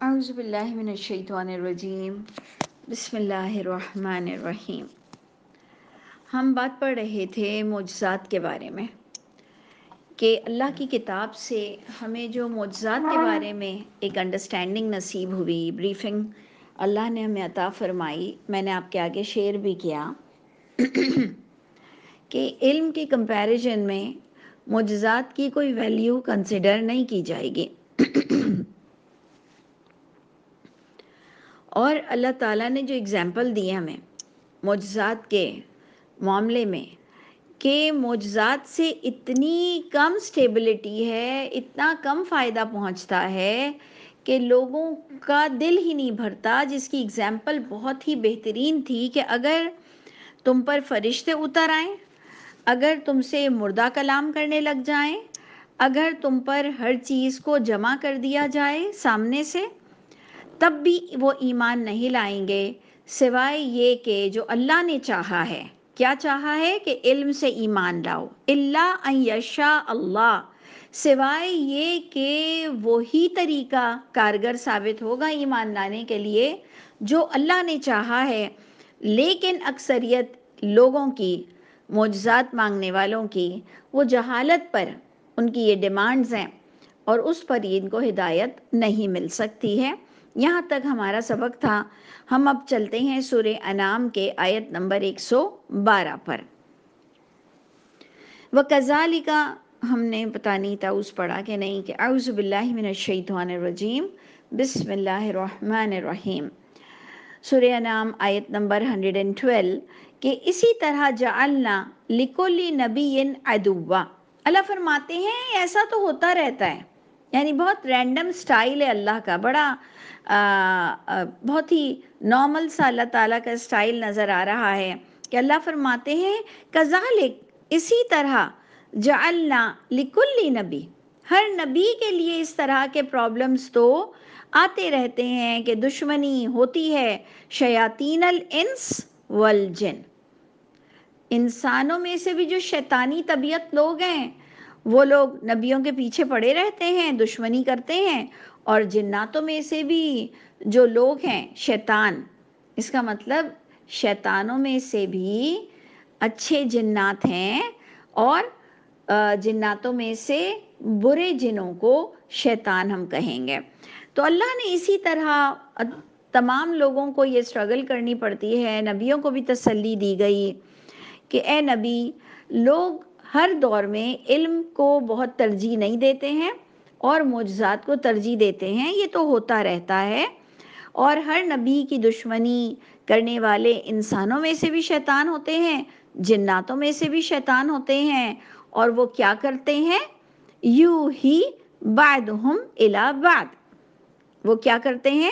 اعوذ باللہ من الشیطان الرجیم، بسم اللہ الرحمن الرحیم۔ ہم بات پڑھ رہے تھے معجزات کے بارے میں کہ اللہ کی کتاب سے ہمیں جو معجزات کے بارے میں ایک انڈرسٹینڈنگ نصیب ہوئی، بریفنگ اللہ نے ہمیں عطا فرمائی، میں نے آپ کے آگے شیئر بھی کیا کہ علم کی کمپیریزن میں معجزات کی کوئی ویلیو کنسیڈر نہیں کی جائے گی اور اللہ تعالیٰ نے جو اگزامپل دی ہمیں معجزات کے معاملے میں کہ معجزات سے اتنی کم سٹیبلٹی ہے، اتنا کم فائدہ پہنچتا ہے کہ لوگوں کا دل ہی نہیں بھرتا، جس کی اگزامپل بہت ہی بہترین تھی کہ اگر تم پر فرشتے اتر آئیں، اگر تم سے مردہ کلام کرنے لگ جائیں، اگر تم پر ہر چیز کو جمع کر دیا جائے سامنے سے، تب بھی وہ ایمان نہیں لائیں گے، سوائے یہ کہ جو اللہ نے چاہا ہے۔ کیا چاہا ہے؟ کہ علم سے ایمان لاؤ، الا ان یشاء اللہ، سوائے یہ کہ وہی طریقہ کارگر ثابت ہوگا ایمان لانے کے لیے جو اللہ نے چاہا ہے۔ لیکن اکثریت لوگوں کی، معجزات مانگنے والوں کی، وہ جہالت پر ان کی یہ ڈیمانڈز ہیں اور اس پر ان کو ہدایت نہیں مل سکتی ہے۔ یہاں تک ہمارا سبق تھا۔ ہم اب چلتے ہیں سورہ انعام کے آیت نمبر 112 پر۔ وَكَذَلِكَ، ہم نے پتہ نہیں تاؤس پڑھا کہ نہیں، کہ اعوذ باللہ من الشیطان الرجیم، بسم اللہ الرحمن الرحیم، سورہ انعام آیت نمبر 112، کہ اسی طرح جعلنا لِكُلِّ نَبِيٍّ عَدُوًّا، اللہ فرماتے ہیں ایسا تو ہوتا رہتا ہے، یعنی بہت رینڈم سٹائل ہے اللہ کا، بڑا بہت ہی نارمل سا اللہ تعالیٰ کا سٹائل نظر آ رہا ہے کہ اللہ فرماتے ہیں کذالک، اسی طرح جعلنا لکل نبی، ہر نبی کے لیے اس طرح کے پرابلمز تو آتے رہتے ہیں کہ دشمنی ہوتی ہے، شیاطین الانس والجن، انسانوں میں سے بھی جو شیطانی طبیعت لوگ ہیں وہ لوگ نبیوں کے پیچھے پڑے رہتے ہیں، دشمنی کرتے ہیں، اور جناتوں میں سے بھی جو لوگ ہیں شیطان، اس کا مطلب شیطانوں میں سے بھی اچھے جنات ہیں اور جناتوں میں سے برے جنوں کو شیطان ہم کہیں گے۔ تو اللہ نے اسی طرح تمام لوگوں کو یہ سٹرگل کرنی پڑتی ہے، نبیوں کو بھی تسلی دی گئی کہ اے نبی، لوگ ہر دور میں علم کو بہت ترجیح نہیں دیتے ہیں اور معجزات کو ترجیح دیتے ہیں، یہ تو ہوتا رہتا ہے، اور ہر نبی کی دشمنی کرنے والے انسانوں میں سے بھی شیطان ہوتے ہیں، جناتوں میں سے بھی شیطان ہوتے ہیں، اور وہ کیا کرتے ہیں؟ یوحی بعضہم الی بعض، وہ کیا کرتے ہیں؟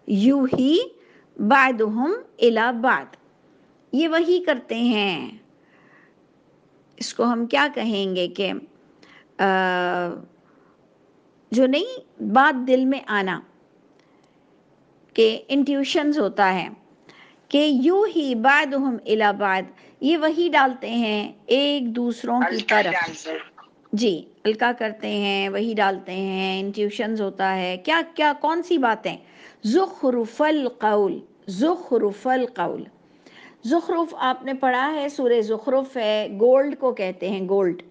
یوحی بعضہم الی بعض، یہ وہی کرتے ہیں، اس کو ہم کیا کہیں گے کہ جو نہیں بات دل میں آنا، کہ انٹیوشنز ہوتا ہے کہ یوں ہی بعضہم الی بعض، یہ وہی ڈالتے ہیں ایک دوسروں کی طرف، جی القا کرتے ہیں، وہی ڈالتے ہیں، انٹیوشنز ہوتا ہے، کیا کیا کون سی باتیں؟ زخرف القول، زخرف القول، زخرف آپ نے پڑھا ہے، سورہ زخرف ہے، گولڈ کو کہتے ہیں، گولڈ،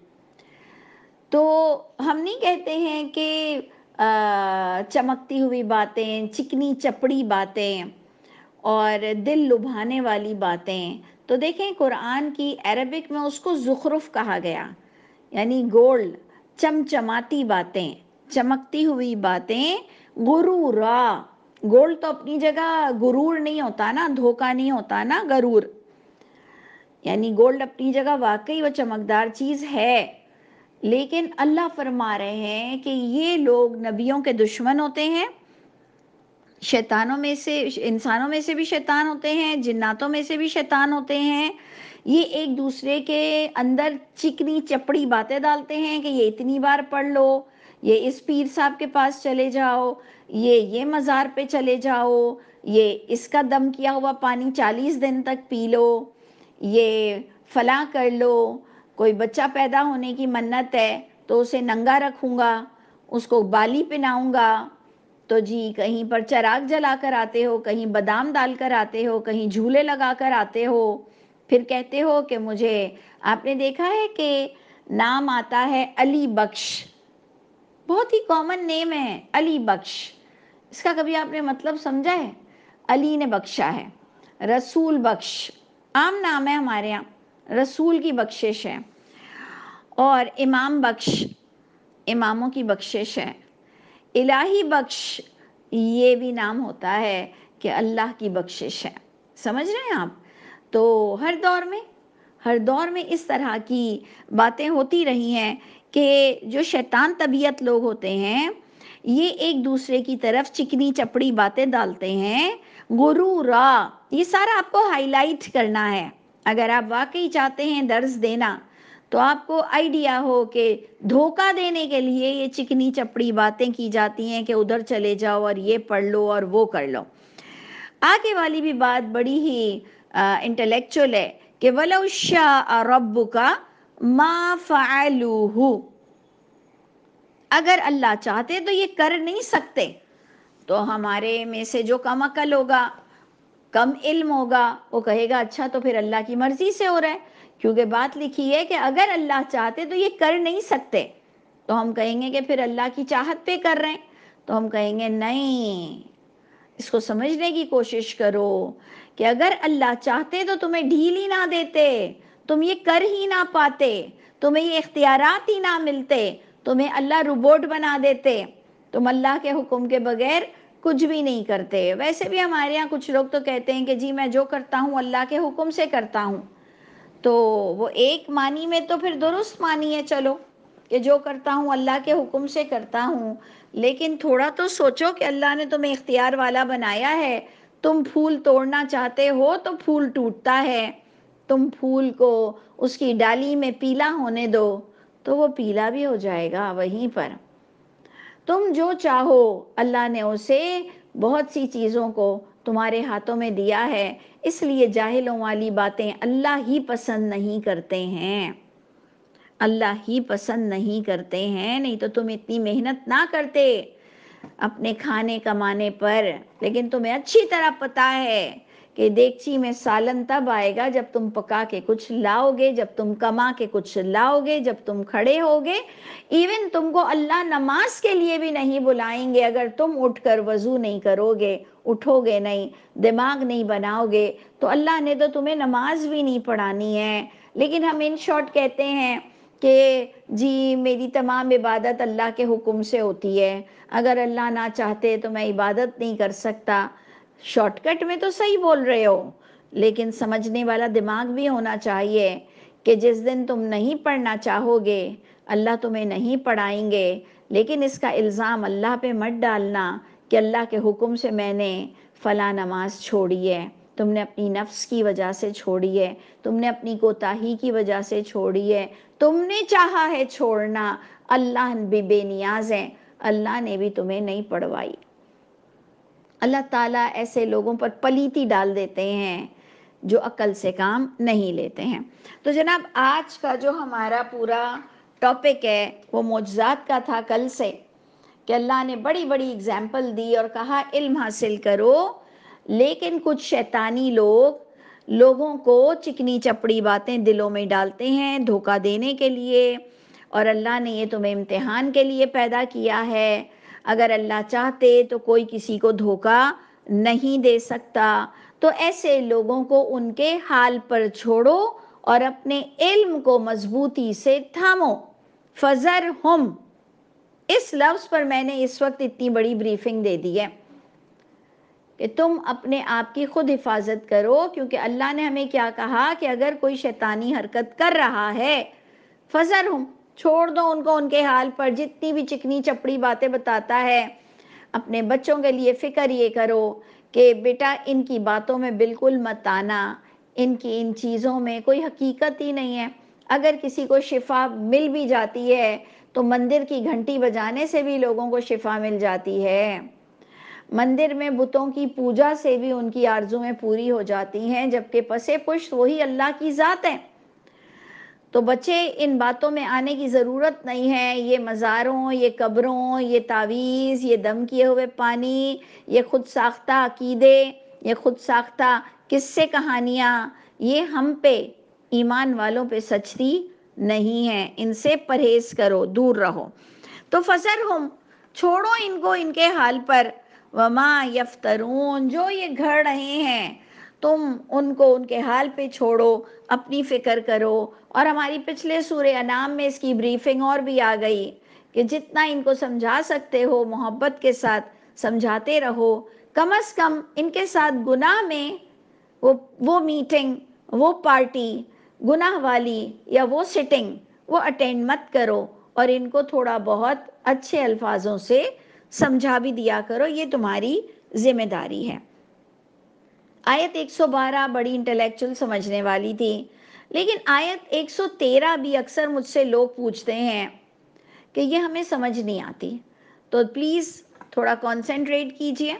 تو ہم نہیں کہتے ہیں کہ چمکتی ہوئی باتیں، چکنی چپڑی باتیں اور دل لبھانے والی باتیں، تو دیکھیں قرآن کی عربک میں اس کو زخرف کہا گیا، یعنی گولڈ، چمچماتی باتیں، چمکتی ہوئی باتیں، غرورا، گولڈ تو اپنی جگہ غرور نہیں ہوتا نا، دھوکہ نہیں ہوتا نا، غرور، یعنی گولڈ اپنی جگہ واقعی وہ چمکدار چیز ہے، لیکن اللہ فرما رہے ہیں کہ یہ لوگ نبیوں کے دشمن ہوتے ہیں، شیطانوں میں سے، انسانوں میں سے بھی شیطان ہوتے ہیں، جناتوں میں سے بھی شیطان ہوتے ہیں، یہ ایک دوسرے کے اندر چکنی چپڑی باتیں ڈالتے ہیں کہ یہ اتنی بار پڑھ لو، یہ اس پیر صاحب کے پاس چلے جاؤ، یہ مزار پہ چلے جاؤ، یہ اس کا دم کیا ہوا پانی 40 دن تک پی لو، یہ فلاں کر لو، کوئی بچہ پیدا ہونے کی منت ہے تو اسے ننگا رکھوں گا، اس کو بالی پہناؤں گا، تو جی کہیں پر چراغ جلا کر آتے ہو، کہیں بادام ڈال کر آتے ہو، کہیں جھولے لگا کر آتے ہو، پھر کہتے ہو کہ مجھے، آپ نے دیکھا ہے کہ نام آتا ہے علی بخش، بہت ہی کامن نیم ہے علی بخش، اس کا کبھی آپ نے مطلب سمجھا ہے؟ علی نے بخشا ہے، رسول بخش عام نام ہے ہمارے یہاں، رسول کی بخشش ہے، اور امام بخش اماموں کی بخشش ہے، الہی بخش یہ بھی نام ہوتا ہے کہ اللہ کی بخشش ہے۔ سمجھ رہے ہیں آپ؟ تو ہر دور میں اس طرح کی باتیں ہوتی رہی ہیں کہ جو شیطان طبیعت لوگ ہوتے ہیں یہ ایک دوسرے کی طرف چکنی چپڑی باتیں ڈالتے ہیں، غرورا، یہ سارا آپ کو ہائی لائٹ کرنا ہے۔ اگر آپ واقعی چاہتے ہیں درس دینا تو آپ کو آئیڈیا ہو کہ دھوکہ دینے کے لیے یہ چکنی چپڑی باتیں کی جاتی ہیں کہ ادھر چلے جاؤ اور یہ پڑھ لو اور وہ کر لو۔ آگے والی بھی بات بڑی ہی انٹلیکچول ہے کہ وَلَوْ شَاءَ رَبُّكَ مَا فَعَلُوهُ، اگر اللہ چاہتے تو یہ کر نہیں سکتے۔ تو ہمارے میں سے جو کم عقل ہوگا، کم علم ہوگا، وہ کہے گا اچھا تو پھر اللہ کی مرضی سے ہو رہا ہے، کیونکہ بات لکھی ہے کہ اگر اللہ چاہتے تو یہ کر نہیں سکتے۔ تو ہم کہیں گے کہ پھر اللہ کی چاہت پہ کر رہے ہیں، تو ہم کہیں گے نہیں، اس کو سمجھنے کی کوشش کرو کہ اگر اللہ چاہتے تو تمہیں ڈھیل ہی نہ دیتے، تم یہ کر ہی نہ پاتے، تمہیں یہ اختیارات ہی نہ ملتے، تمہیں اللہ روبوٹ بنا دیتے، تم اللہ کے حکم کے بغیر کچھ بھی نہیں کرتے۔ ویسے بھی ہمارے یہاں کچھ لوگ تو کہتے ہیں کہ جی میں جو کرتا ہوں اللہ کے حکم سے کرتا ہوں، تو وہ ایک معنی میں تو پھر درست معنی ہے، چلو کہ جو کرتا ہوں اللہ کے حکم سے کرتا ہوں، لیکن تھوڑا تو سوچو کہ اللہ نے تمہیں اختیار والا بنایا ہے، تم پھول توڑنا چاہتے ہو تو پھول ٹوٹتا ہے، تم پھول کو اس کی ڈالی میں پیلا ہونے دو تو وہ پیلا بھی ہو جائے گا وہیں پر۔ تم جو چاہو، اللہ نے اسے بہت سی چیزوں کو تمہارے ہاتھوں میں دیا ہے، اس لیے جاہلوں والی باتیں اللہ ہی پسند نہیں کرتے ہیں، اللہ ہی پسند نہیں کرتے ہیں، نہیں تو تم اتنی محنت نہ کرتے اپنے کھانے کمانے پر۔ لیکن تمہیں اچھی طرح پتا ہے کہ دیگچی میں سالن تب آئے گا جب تم پکا کے کچھ لاؤ گے، جب تم کما کے کچھ لاؤ گے، جب تم کھڑے ہوگے۔ ایون تم کو اللہ نماز کے لیے بھی نہیں بلائیں گے اگر تم اٹھ کر وضو نہیں کرو گے، اٹھو گے نہیں، دماغ نہیں بناؤ گے، تو اللہ نے تو تمہیں نماز بھی نہیں پڑھانی ہے۔ لیکن ہم ان شارٹ کہتے ہیں کہ جی میری تمام عبادت اللہ کے حکم سے ہوتی ہے، اگر اللہ نہ چاہتے تو میں عبادت نہیں کر سکتا۔ شارٹ کٹ میں تو صحیح بول رہے ہو، لیکن سمجھنے والا دماغ بھی ہونا چاہیے کہ جس دن تم نہیں پڑھنا چاہو گے اللہ تمہیں نہیں پڑھائیں گے، لیکن اس کا الزام اللہ پہ مت ڈالنا کہ اللہ کے حکم سے میں نے فلاں نماز چھوڑی ہے، تم نے اپنی نفس کی وجہ سے چھوڑی ہے، تم نے اپنی کوتاہی کی وجہ سے چھوڑی ہے، تم نے چاہا ہے چھوڑنا، اللہ بھی بے نیاز ہے، اللہ نے بھی تمہیں نہیں پڑھوائی۔ اللہ تعالیٰ ایسے لوگوں پر پلیتی ڈال دیتے ہیں جو عقل سے کام نہیں لیتے ہیں۔ تو جناب آج کا جو ہمارا پورا ٹاپک ہے وہ معجزات کا تھا کل سے، کہ اللہ نے بڑی بڑی اگزامپل دی اور کہا علم حاصل کرو، لیکن کچھ شیطانی لوگوں کو چکنی چپڑی باتیں دلوں میں ڈالتے ہیں دھوکہ دینے کے لیے، اور اللہ نے یہ تمہیں امتحان کے لیے پیدا کیا ہے، اگر اللہ چاہتے تو کوئی کسی کو دھوکہ نہیں دے سکتا۔ تو ایسے لوگوں کو ان کے حال پر چھوڑو اور اپنے علم کو مضبوطی سے تھامو۔ فَذَرْهُمْ، اس لفظ پر میں نے اس وقت اتنی بڑی بریفنگ دے دی ہے کہ تم اپنے آپ کی خود حفاظت کرو، کیونکہ اللہ نے ہمیں کیا کہا کہ اگر کوئی شیطانی حرکت کر رہا ہے فَذَرْهُمْ، چھوڑ دو ان کو ان کے حال پر، جتنی بھی چکنی چپڑی باتیں بتاتا ہے۔ اپنے بچوں کے لیے فکر یہ کرو کہ بیٹا ان کی باتوں میں بالکل مت آنا، ان چیزوں میں کوئی حقیقت ہی نہیں ہے۔ اگر کسی کو شفا مل بھی جاتی ہے تو مندر کی گھنٹی بجانے سے بھی لوگوں کو شفا مل جاتی ہے، مندر میں بتوں کی پوجا سے بھی ان کی آرزویں پوری ہو جاتی ہیں، جبکہ پس پشت وہی اللہ کی ذات ہے۔ تو بچے ان باتوں میں آنے کی ضرورت نہیں ہے. یہ مزاروں، یہ قبروں، یہ تعویذ، یہ دم کیے ہوئے پانی، یہ خود ساختہ عقیدے، یہ خود ساختہ قصے کہانیاں، یہ ہم پہ، ایمان والوں پہ سچتی نہیں ہے. ان سے پرہیز کرو، دور رہو. تو فذرہم، چھوڑو ان کو ان کے حال پر. وما یفترون، جو یہ گھڑ رہے ہیں تم ان کو ان کے حال پہ چھوڑو، اپنی فکر کرو. اور ہماری پچھلے سورہ انعام میں اس کی بریفنگ اور بھی آ گئی کہ جتنا ان کو سمجھا سکتے ہو محبت کے ساتھ سمجھاتے رہو. کم از کم ان کے ساتھ گناہ میں وہ میٹنگ، وہ پارٹی گناہ والی یا وہ سٹنگ وہ اٹینڈ مت کرو، اور ان کو تھوڑا بہت اچھے الفاظوں سے سمجھا بھی دیا کرو. یہ تمہاری ذمہ داری ہے. آیت 112 بڑی انٹلیکچوئل سمجھنے والی تھی، لیکن آیت 113 بھی اکثر مجھ سے لوگ پوچھتے ہیں کہ یہ ہمیں سمجھ نہیں آتی. تو پلیز تھوڑا کانسنٹریٹ کیجئے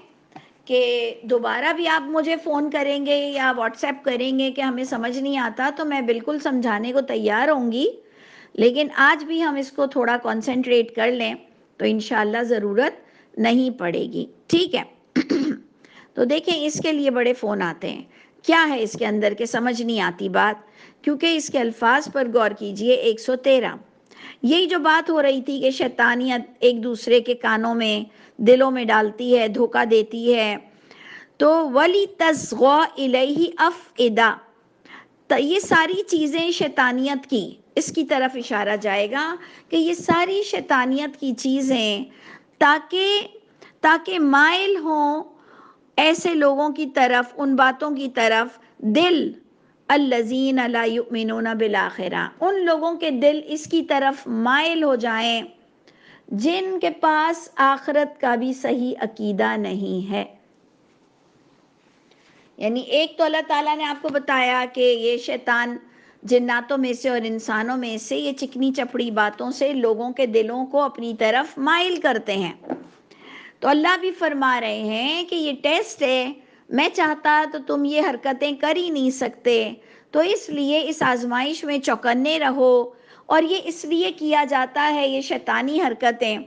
کہ دوبارہ بھی آپ مجھے فون کریں گے یا واٹس ایپ کریں گے کہ ہمیں سمجھ نہیں آتا، تو میں بالکل سمجھانے کو تیار ہوں گی. لیکن آج بھی ہم اس کو تھوڑا کانسنٹریٹ کر لیں تو انشاءاللہ ضرورت نہیں پڑے گی. ٹھیک ہے؟ تو دیکھیں اس کے لیے بڑے فون آتے ہیں. کیا ہے اس کے اندر کہ سمجھ نہیں آتی بات؟ کیونکہ اس کے الفاظ پر غور کیجئے. 113 یہی جو بات ہو رہی تھی کہ شیطانیت ایک دوسرے کے کانوں میں دلوں میں ڈالتی ہے، دھوکہ دیتی ہے. تو وَلِتَصْغَىٰ إِلَيْهِ أَفْئِدَةٌ، تو یہ ساری چیزیں شیطانیت کی، اس کی طرف اشارہ جائے گا کہ یہ ساری شیطانیت کی چیزیں تاکہ مائل ہوں ایسے لوگوں کی طرف، ان باتوں کی طرف، دل الذین لا یؤمنون بالآخرہ، ان لوگوں کے دل اس کی طرف مائل ہو جائیں جن کے پاس آخرت کا بھی صحیح عقیدہ نہیں ہے. یعنی ایک تو اللہ تعالیٰ نے آپ کو بتایا کہ یہ شیطان جناتوں میں سے اور انسانوں میں سے یہ چکنی چپڑی باتوں سے لوگوں کے دلوں کو اپنی طرف مائل کرتے ہیں. تو اللہ بھی فرما رہے ہیں کہ یہ ٹیسٹ ہے، میں چاہتا تو تم یہ حرکتیں کر ہی نہیں سکتے، تو اس لیے اس آزمائش میں چوکنے رہو. اور یہ اس لیے کیا جاتا ہے یہ شیطانی حرکتیں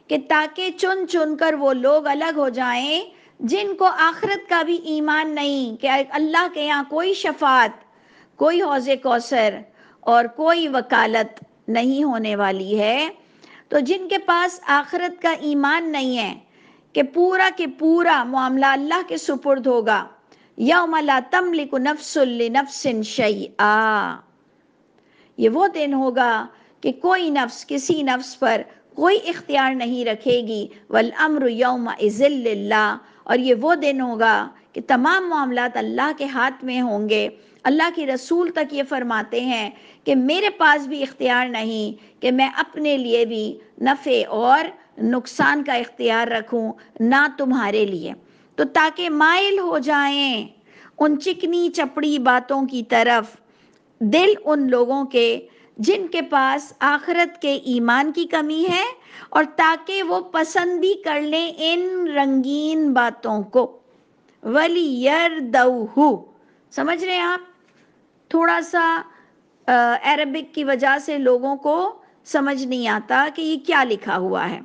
کہ تاکہ چن چن کر وہ لوگ الگ ہو جائیں جن کو آخرت کا بھی ایمان نہیں، کہ اللہ کے یہاں کوئی شفاعت، کوئی حوض کوثر اور کوئی وکالت نہیں ہونے والی ہے. تو جن کے پاس آخرت کا ایمان نہیں ہے کہ پورا کے پورا معاملہ اللہ کے سپرد ہوگا. یوم لا تملک نفس لنفس شیئا، یہ وہ دن ہوگا کہ کوئی نفس کسی نفس پر کوئی اختیار نہیں رکھے گی. والامر یومئذ للہ، اور یہ وہ دن ہوگا کہ تمام معاملات اللہ کے ہاتھ میں ہوں گے. اللہ کی رسول تک یہ فرماتے ہیں کہ میرے پاس بھی اختیار نہیں کہ میں اپنے لیے بھی نفع اور نقصان کا اختیار رکھوں، نہ تمہارے لیے. تو تاکہ مائل ہو جائیں ان چکنی چپڑی باتوں کی طرف دل ان لوگوں کے جن کے پاس آخرت کے ایمان کی کمی ہے، اور تاکہ وہ پسند بھی کر لیں ان رنگین باتوں کو. وَلِيَرْضَوْهُ، سمجھ رہے ہیں آپ؟ تھوڑا سا عربک کی وجہ سے لوگوں کو سمجھ نہیں آتا کہ یہ کیا لکھا ہوا ہے،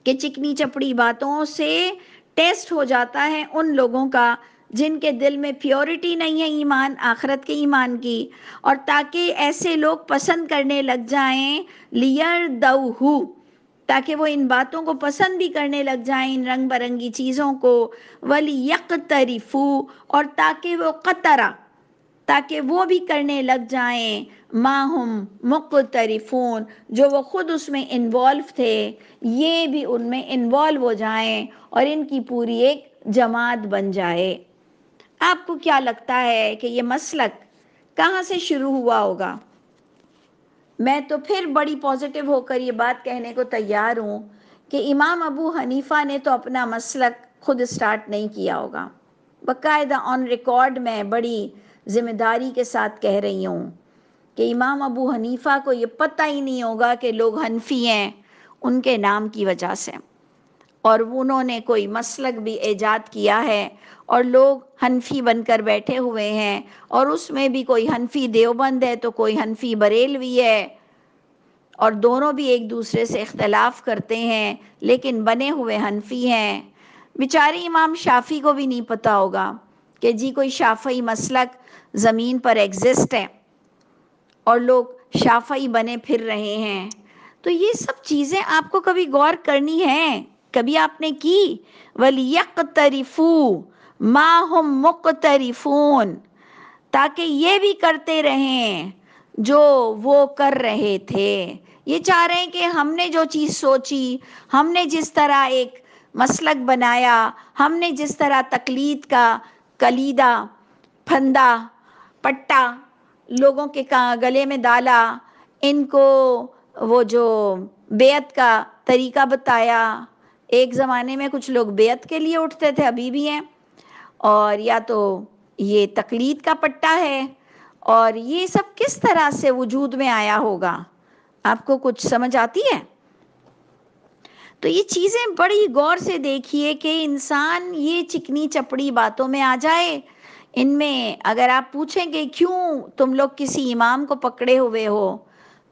کہ چکنی چپڑی باتوں سے ٹیسٹ ہو جاتا ہے ان لوگوں کا جن کے دل میں پیورٹی نہیں ہے ایمان، آخرت کے ایمان کی، اور تاکہ ایسے لوگ پسند کرنے لگ جائیں لِيَرْضَوْهُ، تاکہ وہ ان باتوں کو پسند بھی کرنے لگ جائیں، ان رنگ برنگی چیزوں کو. وَلِيَقْتَرِفُوا، اور تاکہ وہ قطرہ، تاکہ وہ بھی کرنے لگ جائیں ما ہم مقترفون، جو وہ خود اس میں انوالو تھے یہ بھی ان میں انوالو ہو جائیں اور ان کی پوری ایک جماعت بن جائے. آپ کو کیا لگتا ہے کہ یہ مسلک کہاں سے شروع ہوا ہوگا؟ میں تو پھر بڑی پازیٹیو ہو کر یہ بات کہنے کو تیار ہوں کہ امام ابو حنیفہ نے تو اپنا مسلک خود اسٹارٹ نہیں کیا ہوگا. باقاعدہ آن ریکارڈ میں بڑی ذمہ داری کے ساتھ کہہ رہی ہوں کہ امام ابو حنیفہ کو یہ پتہ ہی نہیں ہوگا کہ لوگ حنفی ہیں ان کے نام کی وجہ سے. اور انہوں نے کوئی مسلک بھی ایجاد کیا ہے اور لوگ حنفی بن کر بیٹھے ہوئے ہیں، اور اس میں بھی کوئی حنفی دیوبند ہے تو کوئی حنفی بریلوی ہے، اور دونوں بھی ایک دوسرے سے اختلاف کرتے ہیں لیکن بنے ہوئے حنفی ہیں۔ بیچارے امام شافعی کو بھی نہیں پتہ ہوگا کہ جی کوئی شافعی مسلک زمین پر ایگزسٹ ہے اور لوگ شافعی بنے پھر رہے ہیں۔ تو یہ سب چیزیں آپ کو کبھی غور کرنی ہے، کبھی آپ نے کی؟ وَلْيَقْتَرِفُوا مَا هُمْ مُقْتَرِفُونَ، تاکہ یہ بھی کرتے رہیں جو وہ کر رہے تھے۔ یہ چاہ رہے ہیں کہ ہم نے جو چیز سوچی، ہم نے جس طرح ایک مسلک بنایا، ہم نے جس طرح تقلید کا کلیدہ پھندا پٹا لوگوں کے گلے میں ڈالا، ان کو وہ جو بیعت کا طریقہ بتایا۔ ایک زمانے میں کچھ لوگ بیعت کے لیے اٹھتے تھے، ابھی بھی ہیں، اور یا تو یہ تقلید کا پٹا ہے، اور یہ سب کس طرح سے وجود میں آیا ہوگا؟ آپ کو کچھ سمجھ آتی ہے؟ تو یہ چیزیں بڑی غور سے دیکھیے کہ انسان یہ چکنی چپڑی باتوں میں آ جائے۔ ان میں اگر آپ پوچھیں کہ کیوں تم لوگ کسی امام کو پکڑے ہوئے ہو،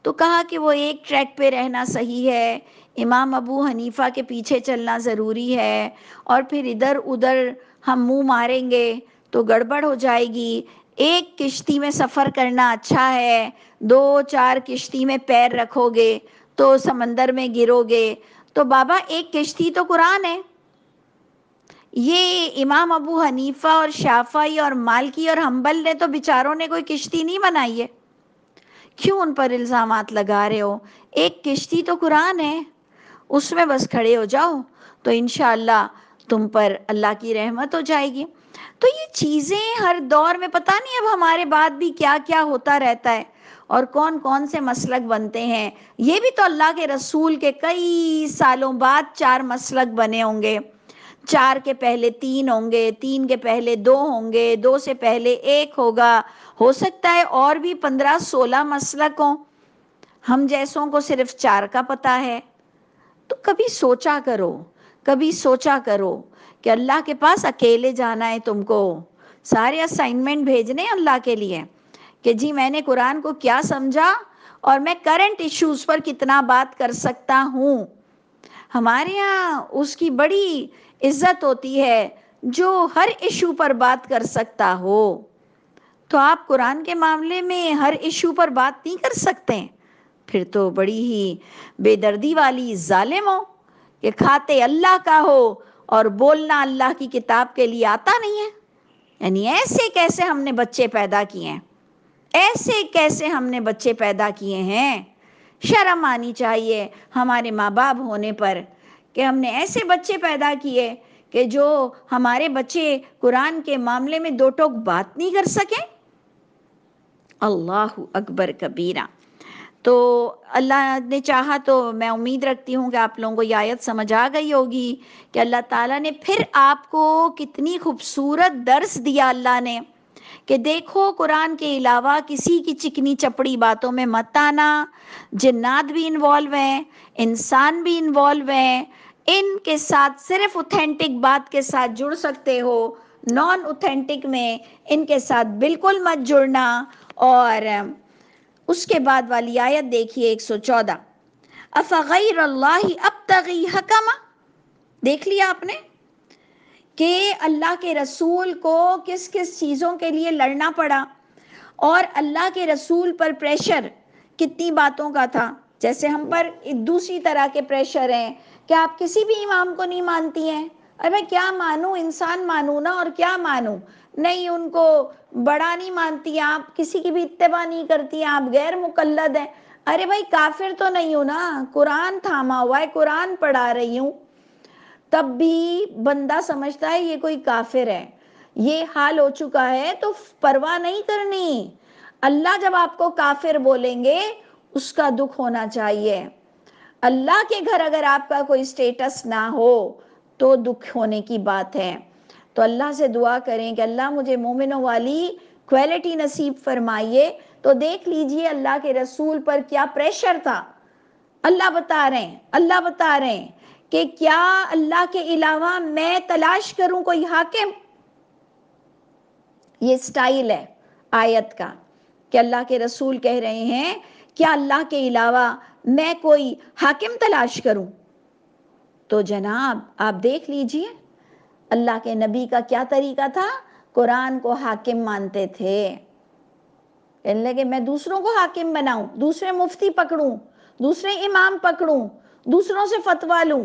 تو کہا کہ وہ ایک ٹریک پہ رہنا صحیح ہے، امام ابو حنیفہ کے پیچھے چلنا ضروری ہے، اور پھر ادھر ادھر ہم منہ ماریں گے تو گڑبڑ ہو جائے گی۔ ایک کشتی میں سفر کرنا اچھا ہے، دو چار کشتی میں پیر رکھو گے تو سمندر میں گرو گے۔ تو بابا ایک کشتی تو قرآن ہے۔ یہ امام ابو حنیفہ اور شافعی اور مالکی اور حنبل نے تو بیچاروں نے کوئی کشتی نہیں بنائی ہے، کیوں ان پر الزامات لگا رہے ہو؟ ایک کشتی تو قرآن ہے، اس میں بس کھڑے ہو جاؤ تو انشاءاللہ تم پر اللہ کی رحمت ہو جائے گی۔ تو یہ چیزیں ہر دور میں، پتہ نہیں اب ہمارے بعد بھی کیا کیا ہوتا رہتا ہے اور کون کون سے مسلک بنتے ہیں۔ یہ بھی تو اللہ کے رسول کے کئی سالوں بعد 4 مسلک بنے ہوں گے، 4 کے پہلے 3 ہوں گے، 3 کے پہلے 2 ہوں گے، 2 سے پہلے 1 ہوگا، ہو سکتا ہے اور بھی 15-16 مسلک ہوں، ہم جیسوں کو صرف 4 کا پتہ ہے۔ تو کبھی سوچا کرو، کبھی سوچا کرو کہ اللہ کے پاس اکیلے جانا ہے تم کو، سارے اسائنمنٹ بھیجنے اللہ کے لیے کہ جی میں نے قرآن کو کیا سمجھا اور میں کرنٹ ایشوز پر کتنا بات کر سکتا ہوں۔ ہمارے ہاں اس کی بڑی عزت ہوتی ہے جو ہر ایشو پر بات کر سکتا ہو۔ تو آپ قرآن کے معاملے میں ہر ایشو پر بات نہیں کر سکتے، پھر تو بڑی ہی بے دردی والی ظالم ہو کہ کھاتے اللہ کا ہو اور بولنا اللہ کی کتاب کے لیے آتا نہیں ہے۔ یعنی ایسے کیسے ہم نے بچے پیدا کیے ہیں، ایسے کیسے ہم نے بچے پیدا کیے ہیں؟ شرم آنی چاہیے ہمارے ماں باپ ہونے پر کہ ہم نے ایسے بچے پیدا کیے کہ جو ہمارے بچے قرآن کے معاملے میں 2 ٹوک بات نہیں کر سکیں۔ اللہ اکبر کبیرہ۔ تو اللہ نے چاہا تو میں امید رکھتی ہوں کہ آپ لوگوں کو یہ آیت سمجھ آ گئی ہوگی کہ اللہ تعالیٰ نے پھر آپ کو کتنی خوبصورت درس دیا اللہ نے کہ دیکھو قرآن کے علاوہ کسی کی چکنی چپڑی باتوں میں مت آنا۔ جنات بھی انوالو ہیں، انسان بھی انوالو ہیں، ان کے ساتھ صرف اوتھینٹک بات کے ساتھ جڑ سکتے ہو، نان اوتھینٹک میں ان کے ساتھ بالکل مت جڑنا۔ اور اس کے بعد والی آیت دیکھیے 114، افغیر اللہ ابتغی حکما۔ دیکھ لیا آپ نے کہ اللہ کے رسول کو کس کس چیزوں کے لیے لڑنا پڑا، اور اللہ کے رسول پر پریشر کتنی باتوں کا تھا۔ جیسے ہم پر دوسری طرح کے پریشر ہیں کہ آپ کسی بھی امام کو نہیں مانتی ہیں، ارے میں کیا مانوں، انسان مانوں نا، اور کیا مانوں، نہیں ان کو بڑا نہیں مانتی، آپ کسی کی بھی اتباع نہیں کرتی، آپ غیر مقلد ہیں۔ ارے بھائی کافر تو نہیں ہوں نا، قرآن تھاما ہوا ہے، قرآن پڑھا رہی ہوں، تب بھی بندہ سمجھتا ہے یہ کوئی کافر ہے۔ یہ حال ہو چکا ہے تو پرواہ نہیں کرنی، اللہ جب آپ کو کافر بولیں گے اس کا دکھ ہونا چاہیے۔ اللہ کے گھر اگر آپ کا کوئی سٹیٹس نہ ہو تو دکھ ہونے کی بات ہے۔ تو اللہ سے دعا کریں کہ اللہ مجھے مومنوں والی کوالٹی نصیب فرمائیے۔ تو دیکھ لیجئے اللہ کے رسول پر کیا پریشر تھا۔ اللہ بتا رہے ہیں کہ کیا اللہ کے علاوہ میں تلاش کروں کوئی حاکم؟ یہ سٹائل ہے آیت کا کہ اللہ کے رسول کہہ رہے ہیں کیا اللہ کے علاوہ میں کوئی حاکم تلاش کروں؟ تو جناب آپ دیکھ لیجئے اللہ کے نبی کا کیا طریقہ تھا، قرآن کو حاکم مانتے تھے، کہنے لگے میں دوسروں کو حاکم بناؤں، دوسرے مفتی پکڑوں، دوسرے امام پکڑوں، دوسروں سے فتویٰ لوں۔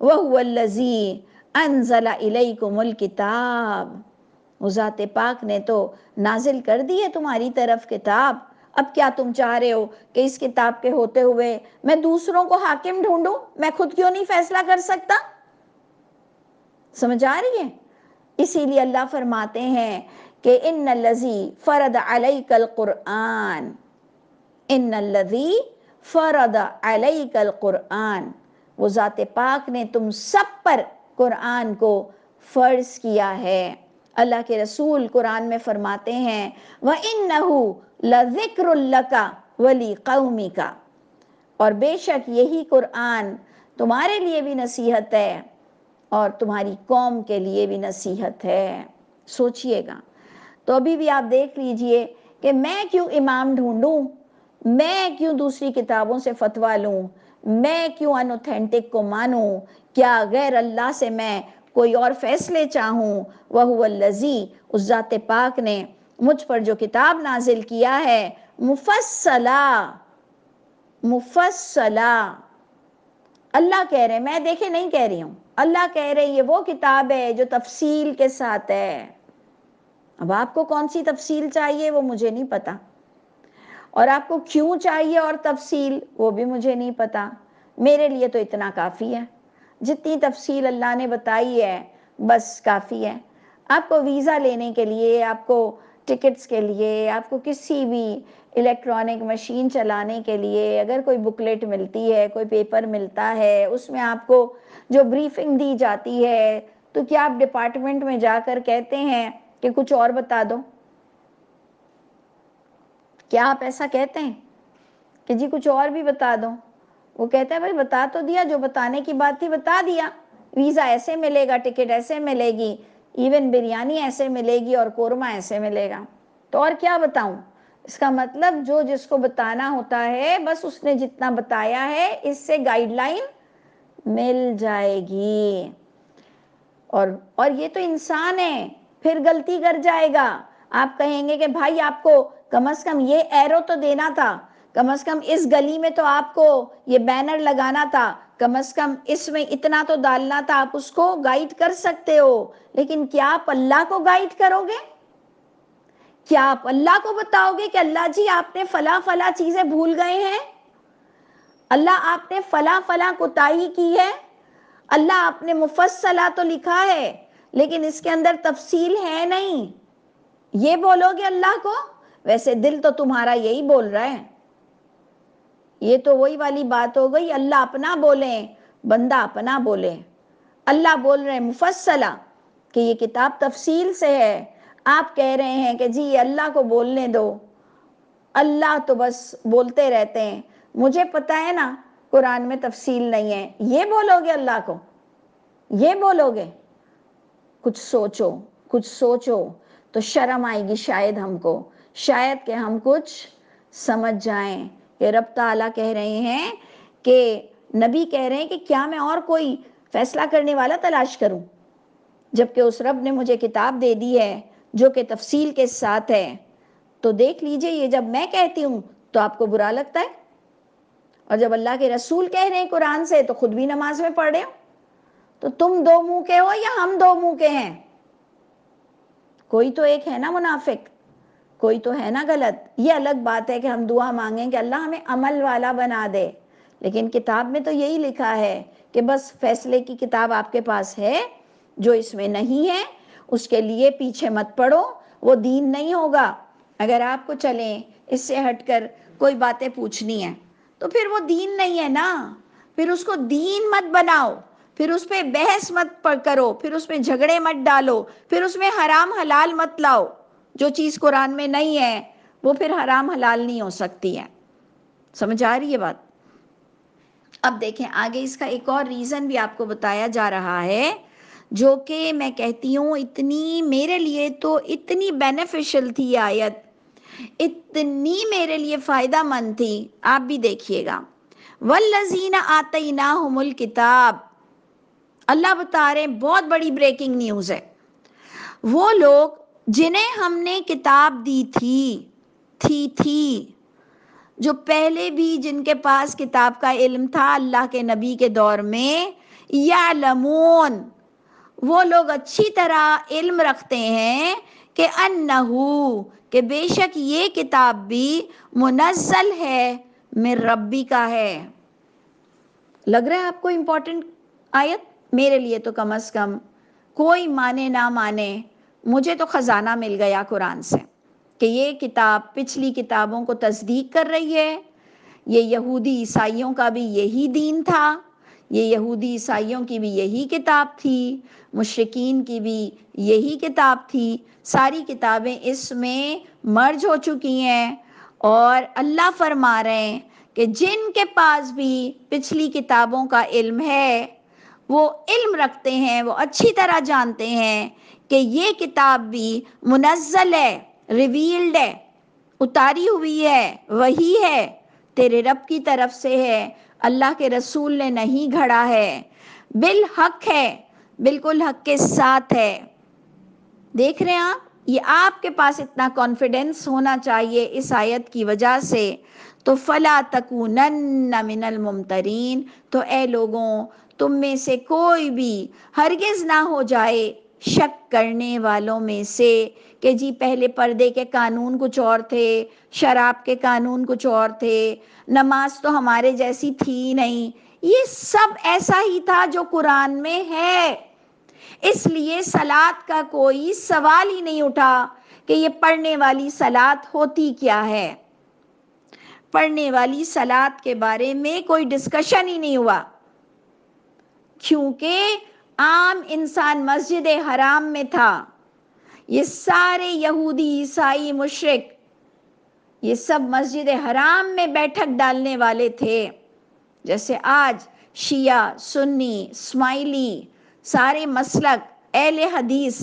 وَهُوَ الَّذِي أَنزَلَ إِلَيْكُمُ الْكِتَابَ، وہ ذات پاک نے تو نازل کر دی ہے تمہاری طرف کتاب، اب کیا تم چاہ رہے ہو کہ اس کتاب کے ہوتے ہوئے میں دوسروں کو حاکم ڈھونڈوں؟ میں خود کیوں نہیں فیصلہ کر سکتا؟ سمجھ آ رہی ہے؟ اسی لیے اللہ فرماتے ہیں کہ ان الذی فرض علیک القرآن، ان الذی فرض علیک القرآن، وہ ذات پاک نے تم سب پر قرآن کو فرض کیا ہے۔ اللہ کے رسول قرآن میں فرماتے ہیں وَإِنَّهُ لَذِكْرٌ لَكَ وَلِقَوْمِكَ، اور بے شک یہی قرآن تمہارے لیے بھی نصیحت ہے اور تمہاری قوم کے لیے بھی نصیحت ہے۔ سوچئے گا تو ابھی بھی آپ دیکھ لیجئے کہ میں کیوں امام ڈھونڈوں، میں کیوں دوسری کتابوں سے فتویٰ لوں، میں کیوں ان اوتھینٹک کو مانوں، کیا غیر اللہ سے میں کوئی اور فیصلے چاہوں؟ وَهُوَ الَّذِي، اس ذات پاک نے مجھ پر جو کتاب نازل کیا ہے مفصلہ، مفصلہ، اللہ کہہ رہے ہیں، میں دیکھے نہیں کہہ رہی ہوں، اللہ کہہ رہے ہیں یہ وہ کتاب ہے جو تفصیل کے ساتھ ہے۔ اب آپ کو کون سی تفصیل چاہیے وہ مجھے نہیں پتا، اور آپ کو کیوں چاہیے اور تفصیل وہ بھی مجھے نہیں پتا، میرے لیے تو اتنا کافی ہے، جتنی تفصیل اللہ نے بتائی ہے بس کافی ہے۔ آپ کو ویزا لینے کے لیے، آپ کو ٹکٹس کے لیے، آپ کو کسی بھی الیکٹرانک مشین چلانے کے لیے اگر کوئی بکلیٹ ملتی ہے، کوئی پیپر ملتا ہے، اس میں آپ کو جو بریفنگ دی جاتی ہے، تو کیا آپ ڈپارٹمنٹ میں جا کر کہتے ہیں کہ کچھ اور بتا دو؟ کیا آپ ایسا کہتے ہیں کہ جی کچھ اور بھی بتا دو؟ وہ کہتا ہے بھائی بتا تو دیا، جو بتانے کی بات تھی بتا دیا، ویزا ایسے ملے گا، ٹکٹ ایسے ملے گی، ایون بریانی ایسے ملے گی اور قورمہ ایسے ملے گا، تو اور کیا بتاؤں؟ اس کا مطلب جو جس کو بتانا ہوتا ہے بس اس نے جتنا بتایا ہے اس سے گائیڈ لائن مل جائے گی، اور یہ تو انسان ہے، پھر غلطی کر جائے گا۔ آپ کہیں گے کہ بھائی آپ کو کم از کم یہ ایرو تو دینا تھا، کم از کم اس گلی میں تو آپ کو یہ بینر لگانا تھا، کم از کم اس میں اتنا تو ڈالنا تھا، آپ اس کو گائیڈ کر سکتے ہو، لیکن کیا آپ اللہ کو گائیڈ کرو گے؟ کیا آپ اللہ کو بتاؤ گے کہ اللہ جی آپ نے فلاں فلاں چیزیں بھول گئے ہیں، اللہ آپ نے فلاں فلاں کوتاہی کی ہے، اللہ آپ نے مفصلہ تو لکھا ہے لیکن اس کے اندر تفصیل ہے نہیں، یہ بولو گے اللہ کو؟ ویسے دل تو تمہارا یہی بول رہا ہے۔ یہ تو وہی والی بات ہو گئی، اللہ اپنا بولے بندہ اپنا بولے۔ اللہ بول رہے ہیں مفصلہ کہ یہ کتاب تفصیل سے ہے، آپ کہہ رہے ہیں کہ جی اللہ کو بولنے دو، اللہ تو بس بولتے رہتے ہیں، مجھے پتا ہے نا قرآن میں تفصیل نہیں ہے، یہ بولو گے اللہ کو؟ یہ بولو گے؟ کچھ سوچو، کچھ سوچو تو شرم آئے گی شاید ہم کو، شاید کہ ہم کچھ سمجھ جائیں کہ رب تعالیٰ کہہ رہے ہیں کہ نبی کہہ رہے ہیں کہ کیا میں اور کوئی فیصلہ کرنے والا تلاش کروں، جبکہ اس رب نے مجھے کتاب دے دی ہے جو کہ تفصیل کے ساتھ ہے۔ تو دیکھ لیجئے یہ جب میں کہتی ہوں تو آپ کو برا لگتا ہے، اور جب اللہ کے رسول کہہ رہے ہیں قرآن سے تو خود بھی نماز میں پڑھ رہے ہو، تو تم دو منہ کے ہو یا ہم دو منہ کے ہیں؟ کوئی تو ایک ہے نا منافق، کوئی تو ہے نا غلط۔ یہ الگ بات ہے کہ ہم دعا مانگیں کہ اللہ ہمیں عمل والا بنا دے، لیکن کتاب میں تو یہی لکھا ہے کہ بس فیصلے کی کتاب آپ کے پاس ہے، جو اس میں نہیں ہے اس کے لیے پیچھے مت پڑو، وہ دین نہیں ہوگا۔ اگر آپ کو چلیں اس سے ہٹ کر کوئی باتیں پوچھنی ہیں تو پھر وہ دین نہیں ہے نا، پھر اس کو دین مت بناؤ، پھر اس پہ بحث مت کرو، پھر اس میں جھگڑے مت ڈالو، پھر اس میں حرام حلال مت لاؤ۔ جو چیز قرآن میں نہیں ہے وہ پھر حرام حلال نہیں ہو سکتی ہے۔ سمجھ آ رہی ہے بات؟ اب دیکھیں آگے اس کا ایک اور ریزن بھی آپ کو بتایا جا رہا ہے، جو کہ میں کہتی ہوں اتنی میرے لیے تو اتنی بینیفیشل تھی یہ آیت، اتنی میرے لیے فائدہ مند تھی، آپ بھی دیکھیے گا۔ والذین آتیناہم الکتاب، اللہ بتا رہے ہیں بہت بڑی بریکنگ نیوز ہے، وہ لوگ جنہیں ہم نے کتاب دی تھی جو پہلے بھی جن کے پاس کتاب کا علم تھا اللہ کے نبی کے دور میں، یعلمون، وہ لوگ اچھی طرح علم رکھتے ہیں کہ انہو، کہ بے شک یہ کتاب بھی منزل ہے من ربی کا ہے۔ لگ رہا ہے آپ کو امپورٹنٹ آیت؟ میرے لیے تو کم از کم، کوئی مانے نہ مانے، مجھے تو خزانہ مل گیا قرآن سے کہ یہ کتاب پچھلی کتابوں کو تصدیق کر رہی ہے۔ یہ یہودی عیسائیوں کا بھی یہی دین تھا، یہ یہودی عیسائیوں کی بھی یہی کتاب تھی، مشرکین کی بھی یہی کتاب تھی، ساری کتابیں اس میں مرج ہو چکی ہیں، اور اللہ فرما رہے ہیں کہ جن کے پاس بھی پچھلی کتابوں کا علم ہے، وہ علم رکھتے ہیں، وہ اچھی طرح جانتے ہیں کہ یہ کتاب بھی منزل ہے، ریویلڈ ہے، اتاری ہوئی ہے، وہی ہے، تیرے رب کی طرف سے ہے، اللہ کے رسول نے نہیں گھڑا ہے، بالحق ہے، بالکل حق کے ساتھ ہے۔ دیکھ رہے ہیں آپ، یہ آپ کے پاس اتنا کانفیڈنس ہونا چاہیے اس آیت کی وجہ سے۔ تو فَلَا تَكُونَنَّ مِنَ الْمُمْتَرِينَ، تو اے لوگوں تم میں سے کوئی بھی ہرگز نہ ہو جائے شک کرنے والوں میں سے، کہ جی پہلے پردے کے قانون کچھ اور تھے، شراب کے قانون کچھ اور تھے، نماز تو ہمارے جیسی تھی نہیں، یہ سب ایسا ہی تھا جو قرآن میں ہے، اس لیے صلاۃ کا کوئی سوال ہی نہیں اٹھا کہ یہ پڑھنے والی صلاۃ ہوتی کیا ہے، پڑھنے والی صلاۃ کے بارے میں کوئی ڈسکشن ہی نہیں ہوا، کیونکہ عام انسان مسجد حرام میں تھا، یہ سارے یہودی عیسائی مشرک یہ سب مسجد حرام میں بیٹھک ڈالنے والے تھے، جیسے آج شیعہ، سنی، اسماعیلی، سارے مسلک، اہل حدیث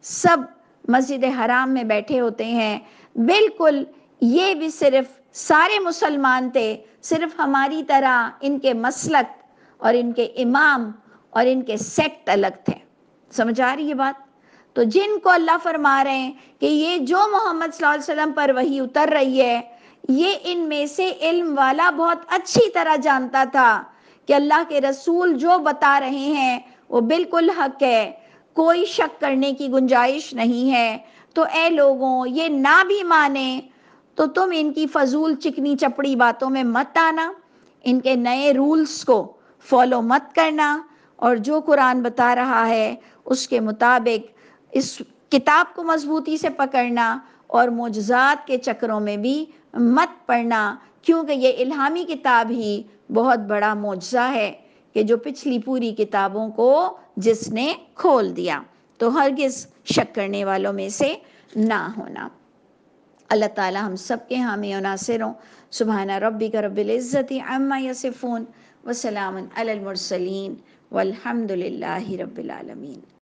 سب مسجد حرام میں بیٹھے ہوتے ہیں، بالکل یہ بھی صرف سارے مسلمان تھے، صرف ہماری طرح ان کے مسلک اور ان کے امام اور ان کے سیکٹ الگ تھے۔ سمجھ آ رہی ہے بات؟ تو جن کو اللہ فرما رہے ہیں کہ یہ جو محمد صلی اللہ علیہ وسلم پر وحی اتر رہی ہے، یہ ان میں سے علم والا بہت اچھی طرح جانتا تھا کہ اللہ کے رسول جو بتا رہے ہیں وہ بالکل حق ہے، کوئی شک کرنے کی گنجائش نہیں ہے۔ تو اے لوگوں یہ نہ بھی مانے تو تم ان کی فضول چکنی چپڑی باتوں میں مت آنا، ان کے نئے رولز کو فالو مت کرنا، اور جو قرآن بتا رہا ہے اس کے مطابق اس کتاب کو مضبوطی سے پکڑنا، اور معجزات کے چکروں میں بھی مت پڑنا، کیونکہ یہ الہامی کتاب ہی بہت بڑا معجزہ ہے کہ جو پچھلی پوری کتابوں کو جس نے کھول دیا، تو ہرگز شک کرنے والوں میں سے نہ ہونا۔ اللہ تعالی ہم سب کے حامی و ناصر ہوں۔ سبحان ربک رب العزت عما یصفون وسلام علی المرسلین والحمد للہ رب العالمین۔